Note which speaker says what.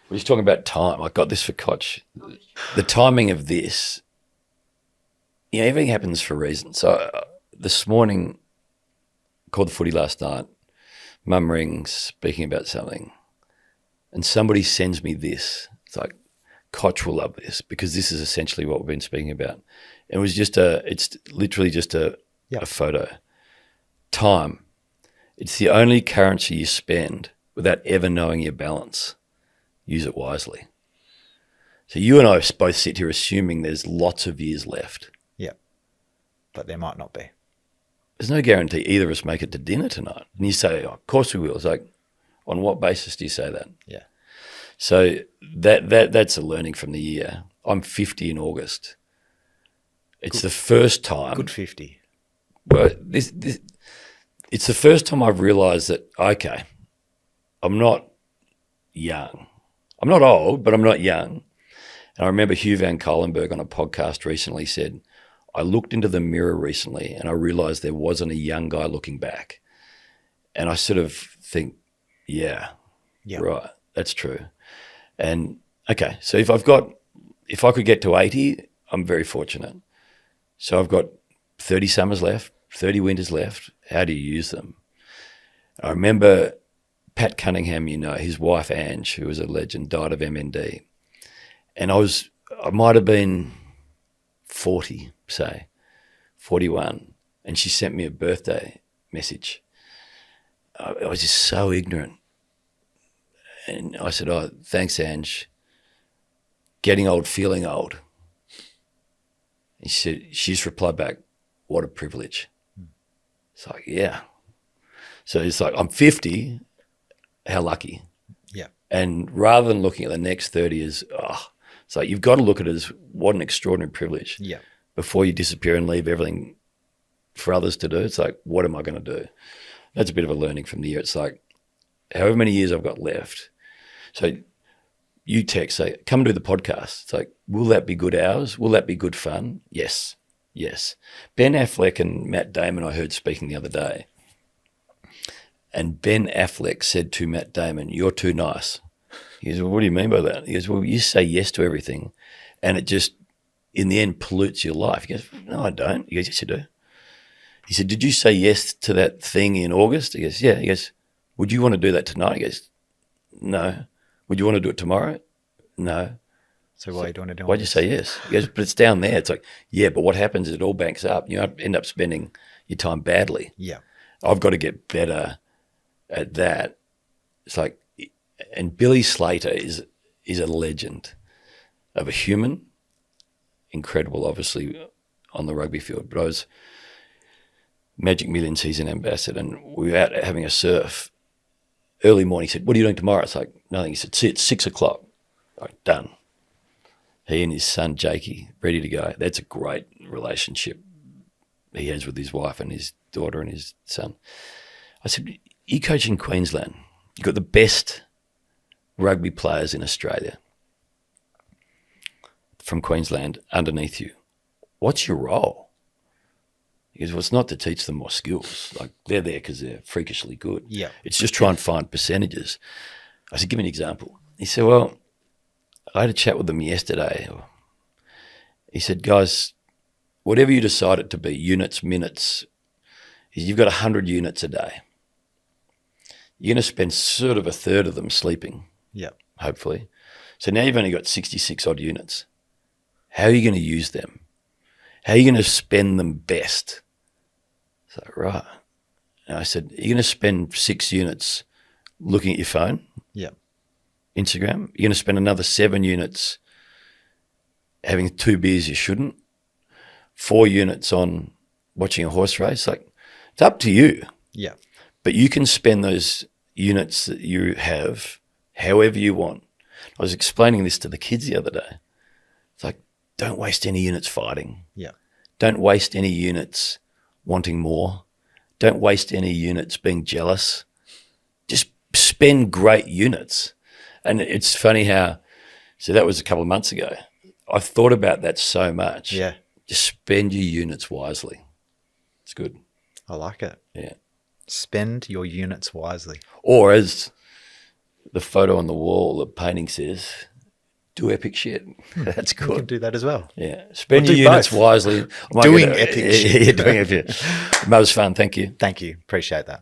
Speaker 1: We're just talking about time. I got this for Koch. The timing of this, everything happens for a reason. So this morning, called the footy last night, mum rings speaking about something, and somebody sends me this. It's like, Koch will love this because this is essentially what we've been speaking about. It was it's literally just a photo. Time. It's the only currency you spend without ever knowing your balance. Use it wisely. So you and I both sit here assuming there's lots of years left.
Speaker 2: Yeah. But there might not be.
Speaker 1: There's no guarantee either of us make it to dinner tonight. And you say, oh, of course we will. It's like, on what basis do you say that?
Speaker 2: Yeah.
Speaker 1: So that's a learning from the year. I'm 50 in August. It's the first time.
Speaker 2: Good 50.
Speaker 1: Well, it's the first time I've realised that, okay, I'm not young. I'm not old, but I'm not young. And I remember Hugh Van Colenberg on a podcast recently said, I looked into the mirror recently and I realised there wasn't a young guy looking back. And I sort of think, yeah, right, that's true. And okay, so if I could get to 80, I'm very fortunate. So I've got 30 summers left, 30 winters left. How do you use them? I remember Pat Cunningham, his wife Ange, who was a legend, died of MND. And I might have been 40, say, 41. And she sent me a birthday message. I was just so ignorant. And I said, oh, thanks, Ange. Getting old, feeling old. And she's replied back, what a privilege. It's like, yeah. So it's like, I'm 50, how lucky.
Speaker 2: Yeah.
Speaker 1: And rather than looking at the next 30 as, it's like you've got to look at it as what an extraordinary privilege.
Speaker 2: Yeah.
Speaker 1: Before you disappear and leave everything for others to do. It's like, what am I going to do? That's a bit of a learning from the year. It's like, however many years I've got left. So you text, say, come do the podcast. It's like, will that be good hours? Will that be good fun? Yes. Ben Affleck and Matt Damon I heard speaking the other day. And Ben Affleck said to Matt Damon, you're too nice. He goes, well, what do you mean by that? He goes, well, you say yes to everything and it just, in the end, pollutes your life. He goes, no, I don't. He goes, yes, you do. He said, did you say yes to that thing in August? He goes, yeah. He goes, would you want to do that tonight? He goes, no. Would you want to do it tomorrow? No.
Speaker 2: So why are you doing it?
Speaker 1: Why'd you say yes? He goes, but it's down there. It's like, yeah, but what happens is it all banks up. You end up spending your time badly.
Speaker 2: Yeah.
Speaker 1: I've got to get better at that. It's like, and Billy Slater is a legend of a human, incredible, obviously, on the rugby field. But I was Magic Millions, he's an ambassador, and we were out having a surf. Early morning, he said, what are you doing tomorrow? It's like, nothing. He said, see, it's 6 o'clock. Like, done. He and his son, Jakey, ready to go. That's a great relationship he has with his wife and his daughter and his son. I said, you coach in Queensland. You've got the best rugby players in Australia from Queensland underneath you. What's your role? He goes, well, it's not to teach them more skills. Like, they're there because they're freakishly good.
Speaker 2: Yeah.
Speaker 1: It's just try and find percentages. I said, give me an example. He said, well, I had a chat with them yesterday. He said, guys, whatever you decide it to be, units, minutes, you've got 100 units a day. You're going to spend sort of a third of them sleeping.
Speaker 2: Yeah.
Speaker 1: Hopefully. So now you've only got 66 odd units. How are you going to use them? How are you going to spend them best? So, right. And I said, are you going to spend 6 units looking at your phone?
Speaker 2: Yeah.
Speaker 1: Instagram? You're going to spend another 7 units having 2 beers you shouldn't? 4 units on watching a horse race? Like, it's up to you.
Speaker 2: Yeah.
Speaker 1: But you can spend those units that you have however you want. I was explaining this to the kids the other day. It's like, don't waste any units fighting.
Speaker 2: Yeah.
Speaker 1: Don't waste any units wanting more. Don't waste any units being jealous. Just spend great units. And it's funny how, so that was a couple of months ago. I've thought about that so much.
Speaker 2: Yeah.
Speaker 1: Just spend your units wisely. It's good.
Speaker 2: I like it.
Speaker 1: Yeah.
Speaker 2: Spend your units wisely.
Speaker 1: Or as the photo on the wall, the painting says, do epic shit. That's
Speaker 2: You can
Speaker 1: good.
Speaker 2: do that as well.
Speaker 1: Yeah. Spend
Speaker 2: We'll
Speaker 1: your
Speaker 2: do
Speaker 1: units
Speaker 2: both.
Speaker 1: wisely. I might
Speaker 2: Doing
Speaker 1: get
Speaker 2: epic shit.
Speaker 1: Yeah, doing epic. That was fun. Thank you.
Speaker 2: Thank you. Appreciate that.